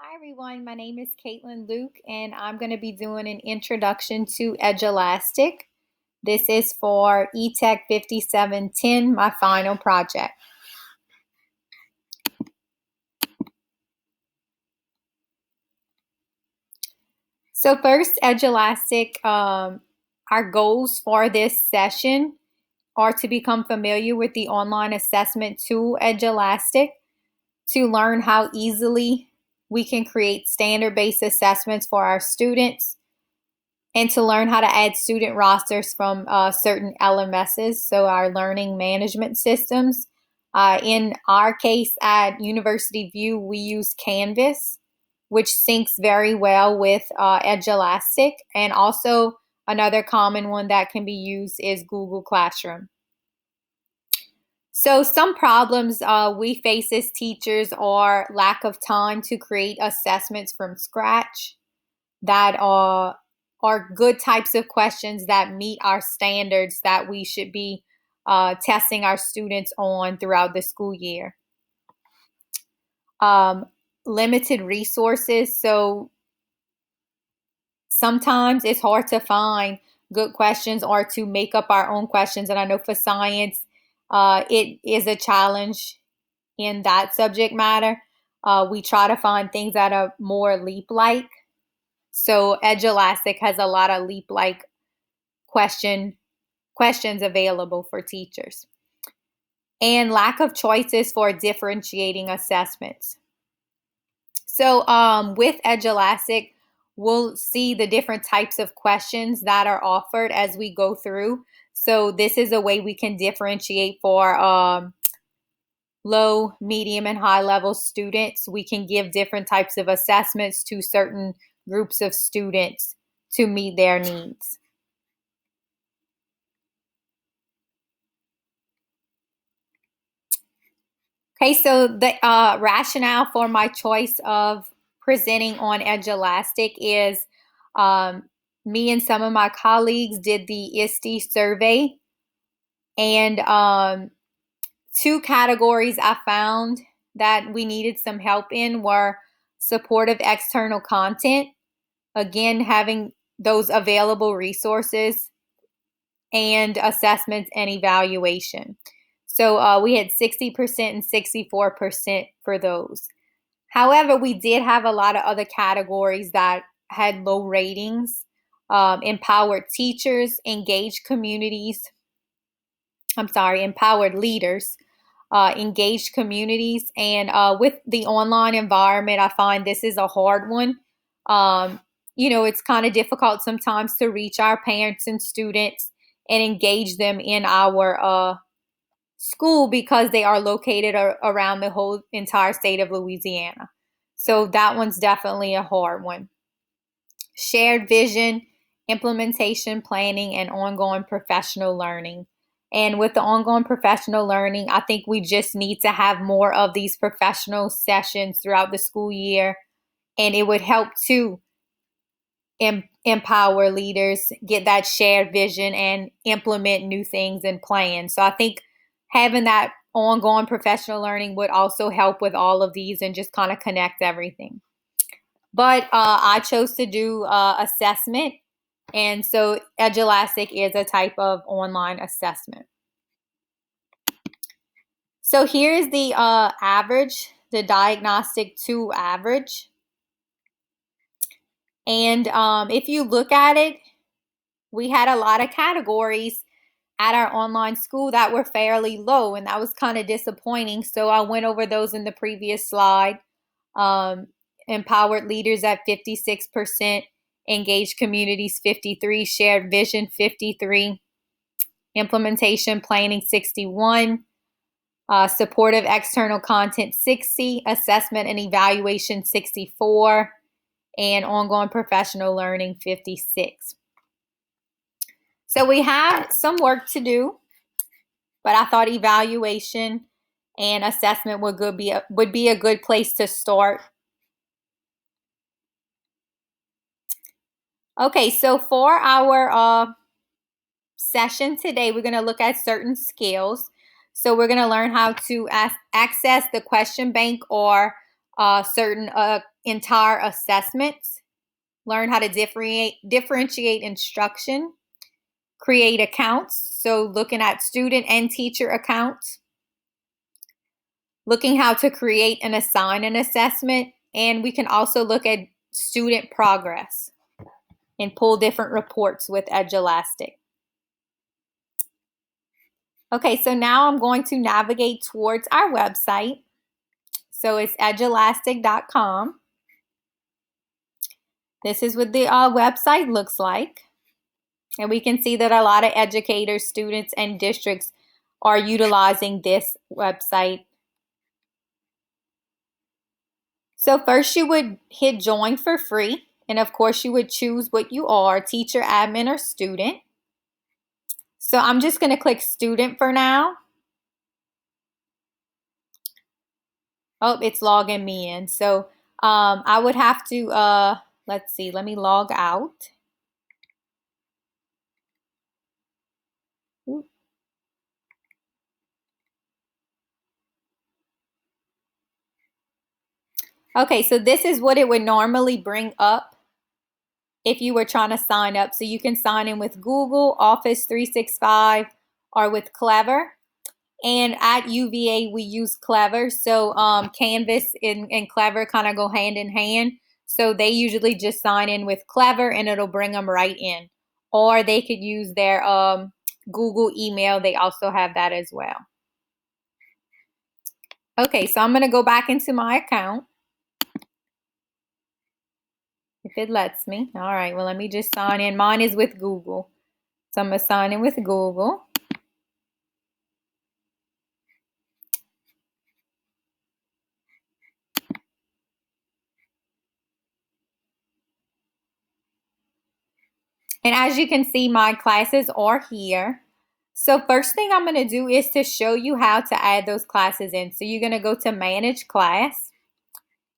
Hi everyone, my name is Katelyn Louque and I'm going to be doing an introduction to Jelastic. This is for ETEC 5710, my final project. So first, Jelastic, our goals for this session are to become familiar with the online assessment tool Jelastic, to learn how easily we can create standard-based assessments for our students, and to learn how to add student rosters from certain LMSs, so our learning management systems. In our case at University View, we use Canvas, which syncs very well with Jelastic, and also another common one that can be used is Google Classroom. So some problems we face as teachers are lack of time to create assessments from scratch that are good types of questions that meet our standards that we should be testing our students on throughout the school year. Limited resources. So sometimes it's hard to find good questions or to make up our own questions. And I know for science, it is a challenge in that subject matter. We try to find things that are more LEAP-like. So Jelastic has a lot of LEAP-like questions available for teachers. And lack of choices for differentiating assessments. So with Jelastic, we'll see the different types of questions that are offered as we go through. So this is a way we can differentiate for low, medium, and high level students. We can give different types of assessments to certain groups of students to meet their needs. Okay, so the rationale for my choice of presenting on Jelastic is me and some of my colleagues did the ISTE survey, and two categories I found that we needed some help in were supportive external content, again, having those available resources, and assessments and evaluation. So we had 60% and 64% for those. However, we did have a lot of other categories that had low ratings. Empowered teachers, empowered leaders, engaged communities. And with the online environment, I find this is a hard one. It's kind of difficult sometimes to reach our parents and students and engage them in our school because they are located around the whole entire state of Louisiana. So that one's definitely a hard one. Shared vision, implementation, planning, and ongoing professional learning. And with the ongoing professional learning, I think we just need to have more of these professional sessions throughout the school year. And it would help to empower leaders, get that shared vision, and implement new things and plans. So I think having that ongoing professional learning would also help with all of these and just kind of connect everything. But I chose to do assessment, and so Jelastic is a type of online assessment. So here's the average, the diagnostic 2 average. And if you look at it, we had a lot of categories at our online school that were fairly low, and that was kind of disappointing. So I went over those in the previous slide. Empowered leaders at 56%, engaged communities 53%, shared vision 53%, implementation planning 61%, supportive external content 60%, assessment and evaluation 64%, and ongoing professional learning 56%. So we have some work to do, but I thought evaluation and assessment would be a good place to start. Okay, so for our session today, we're going to look at certain skills. So we're going to learn how to access the question bank or certain entire assessments, learn how to differentiate instruction, create accounts, so looking at student and teacher accounts, looking how to create and assign an assessment, and we can also look at student progress and pull different reports with Jelastic. Okay, so now I'm going to navigate towards our website. So it's jelastic.com. This is what the website looks like. And we can see that a lot of educators, students, and districts are utilizing this website. So first you would hit join for free. And of course you would choose what you are, teacher, admin, or student. So I'm just going to click student for now. Oh, it's logging me in. So I would have to, let's see, let me log out. Okay, so this is what it would normally bring up if you were trying to sign up. So you can sign in with Google, Office 365, or with Clever. And at UVA, we use Clever. So Canvas and Clever kind of go hand in hand. So they usually just sign in with Clever and it'll bring them right in. Or they could use their Google email. They also have that as well. Okay, so I'm going to go back into my account. If it lets me. All right, well, let me just sign in. Mine is with Google. So I'm going to sign in with Google. And as you can see, my classes are here. So first thing I'm going to do is to show you how to add those classes in. So you're going to go to Manage Class.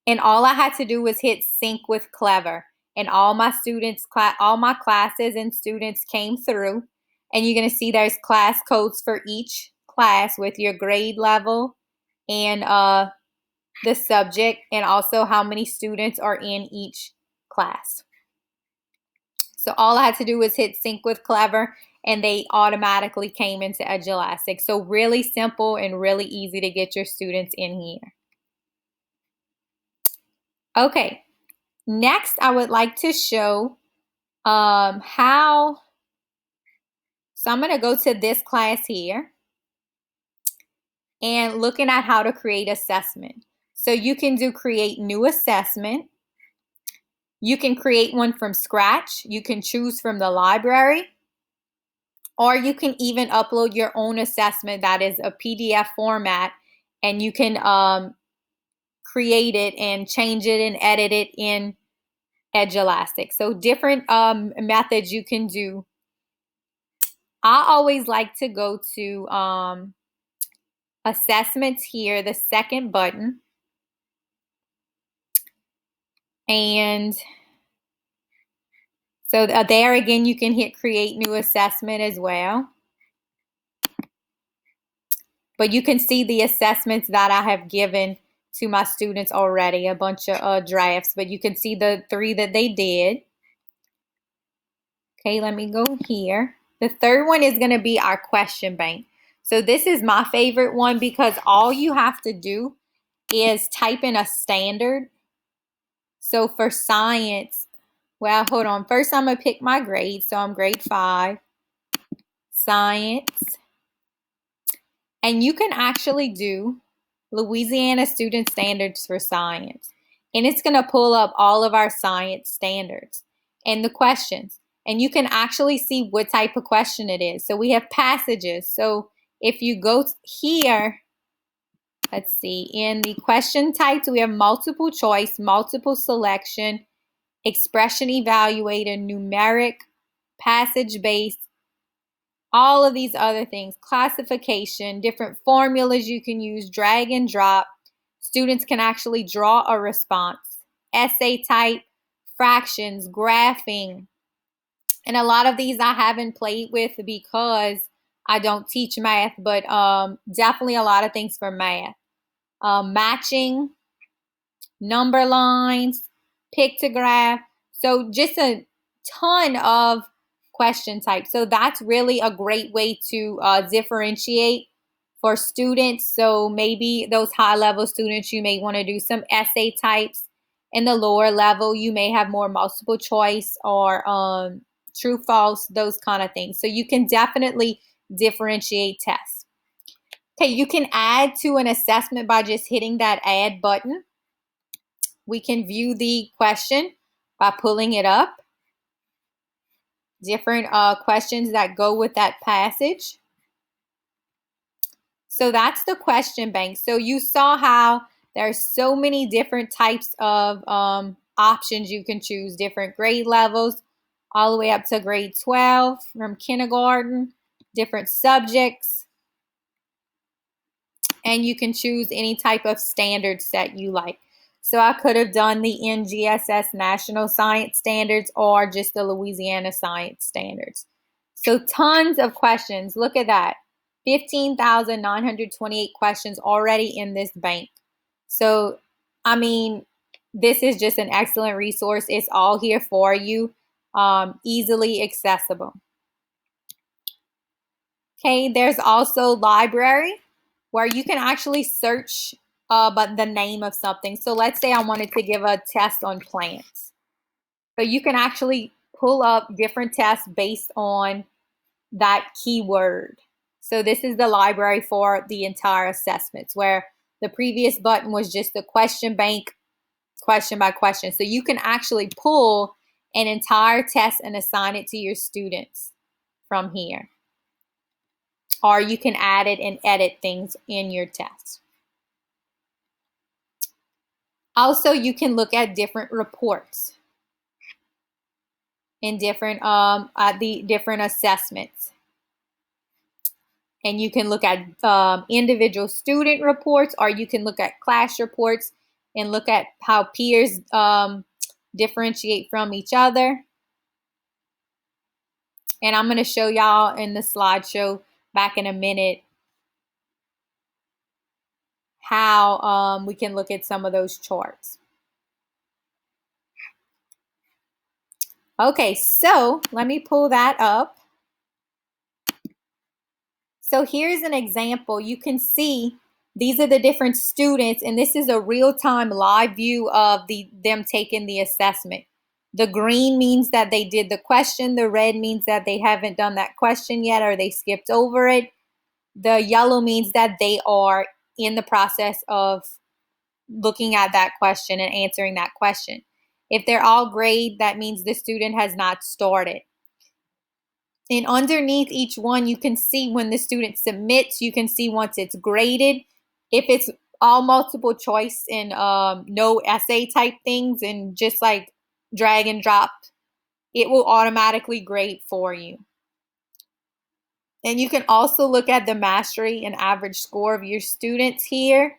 And all I had to do was hit Sync with Clever. And all my classes and students came through. And you're going to see there's class codes for each class with your grade level and the subject and also how many students are in each class. So all I had to do was hit Sync with Clever and they automatically came into Jelastic. So really simple and really easy to get your students in here. Okay, next I would like to show how, so I'm going to go to this class here and looking at how to create assessment. So you can do create new assessment. You can create one from scratch. You can choose from the library. Or you can even upload your own assessment that is a PDF format and you can create it and change it and edit it in Jelastic. So different methods you can do. I always like to go to assessments here, the second button. And so there again, you can hit create new assessment as well. But you can see the assessments that I have given to my students already, a bunch of drafts, but you can see the 3 that they did. Okay, let me go here. The third one is going to be our question bank. So this is my favorite one because all you have to do is type in a standard. So for science, well, hold on. First, I'm going to pick my grade. So I'm grade 5, science. And you can actually do Louisiana Student Standards for Science. And it's going to pull up all of our science standards and the questions. And you can actually see what type of question it is. So we have passages. So if you go here, let's see, in the question types, we have multiple choice, multiple selection, expression evaluator, numeric, passage-based, all of these other things, classification, different formulas you can use, drag and drop. Students can actually draw a response, essay type, fractions, graphing. And a lot of these I haven't played with because I don't teach math, but definitely a lot of things for math. Matching, number lines, pictograph. So just a ton of question types. So that's really a great way to differentiate for students. So maybe those high level students, you may want to do some essay types. In the lower level, you may have more multiple choice or true, false, those kind of things. So you can definitely differentiate tests. Okay, you can add to an assessment by just hitting that add button. We can view the question by pulling it up. Different questions that go with that passage. So that's the question bank. So you saw how there's so many different types of options you can choose, different grade levels, all the way up to grade 12 from kindergarten, different subjects, and you can choose any type of standard set you like. So I could have done the NGSS National Science Standards or just the Louisiana Science Standards. So tons of questions. Look at that. 15,928 questions already in this bank. So, I mean, this is just an excellent resource. It's all here for you, easily accessible. Okay, there's also library where you can actually search but the name of something. So let's say I wanted to give a test on plants. So you can actually pull up different tests based on that keyword. So this is the library for the entire assessments, where the previous button was just the question bank, question by question. So you can actually pull an entire test and assign it to your students from here. Or you can add it and edit things in your test. Also, you can look at different reports in different the different assessments. And you can look at individual student reports, or you can look at class reports and look at how peers differentiate from each other. And I'm going to show y'all in the slideshow back in a minute how we can look at some of those charts. Okay, so let me pull that up. So here's an example. You can see these are the different students, and this is a real-time live view of them taking the assessment. The green means that they did the question. The red means that they haven't done that question yet or they skipped over it. The yellow means that they are in the process of looking at that question and answering that question. If they're all gray, that means the student has not started. And underneath each one, you can see when the student submits, you can see once it's graded. If it's all multiple choice and no essay type things and just like drag and drop, it will automatically grade for you. And you can also look at the mastery and average score of your students here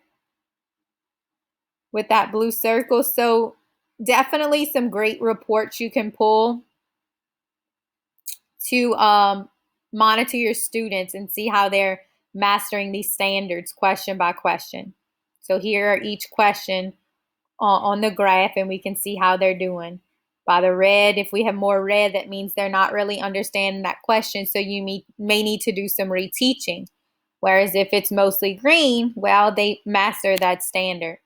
with that blue circle. So definitely some great reports you can pull to monitor your students and see how they're mastering these standards question by question. So here are each question on the graph, and we can see how they're doing. By the red, if we have more red, that means they're not really understanding that question, so you may need to do some reteaching. Whereas if it's mostly green, well, they master that standard.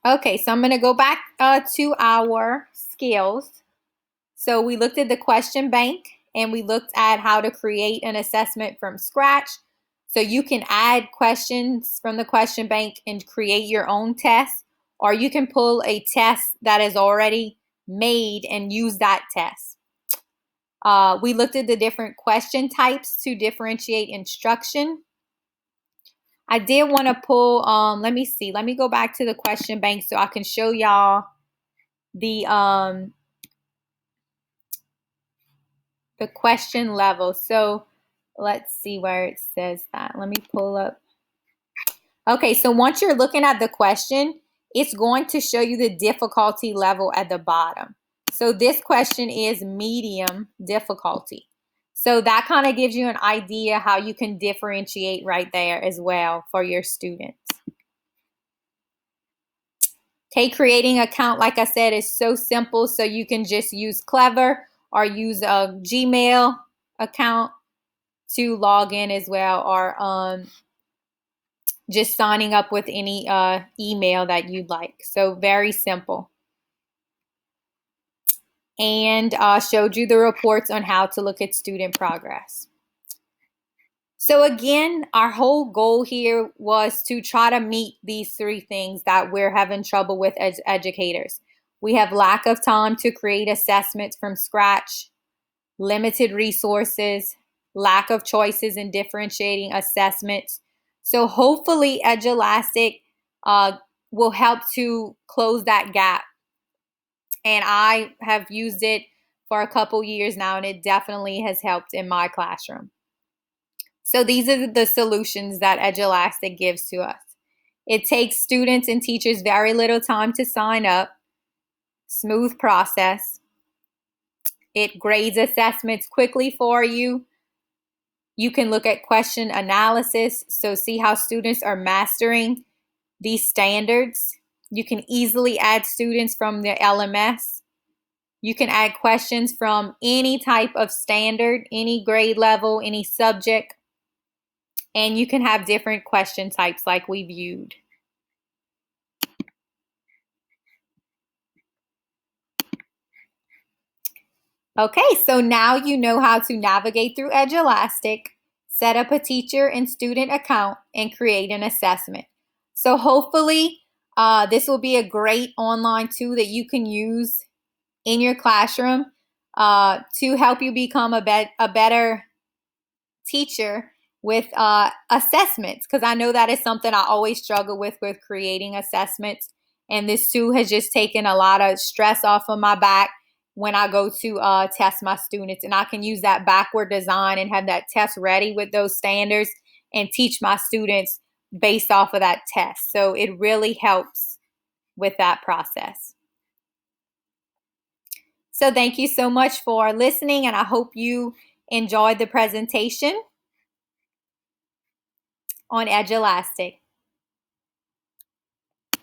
Okay, so I'm going to go back to our skills. So we looked at the question bank and we looked at how to create an assessment from scratch. So you can add questions from the question bank and create your own test, or you can pull a test that is already made and use that test. We looked at the different question types to differentiate instruction. I did want to pull, let me see. Let me go back to the question bank so I can show y'all the question level. So let's see where it says that. Let me pull up. Okay, so once you're looking at the question, it's going to show you the difficulty level at the bottom. So this question is medium difficulty. So that kind of gives you an idea how you can differentiate right there as well for your students. Okay, creating an account, like I said, is so simple. So you can just use Clever or use a Gmail account to log in as well, or just signing up with any email that you'd like. So very simple. And showed you the reports on how to look at student progress. So again, our whole goal here was to try to meet these three things that we're having trouble with as educators. We have lack of time to create assessments from scratch, limited resources, lack of choices in differentiating assessments. So hopefully Jelastic will help to close that gap. And I have used it for a couple years now, and it definitely has helped in my classroom. So these are the solutions that Jelastic gives to us. It takes students and teachers very little time to sign up, smooth process. It grades assessments quickly for you. You can look at question analysis, so see how students are mastering these standards. You can easily add students from the LMS. You can add questions from any type of standard, any grade level, any subject. And you can have different question types like we viewed. Okay, so now you know how to navigate through Jelastic, set up a teacher and student account, and create an assessment. So hopefully this will be a great online tool that you can use in your classroom to help you become a better teacher with assessments, because I know that is something I always struggle with creating assessments. And this tool has just taken a lot of stress off of my back when I go to test my students. And I can use that backward design and have that test ready with those standards and teach my students based off of that test. So it really helps with that process. So thank you so much for listening, and I hope you enjoyed the presentation on Jelastic.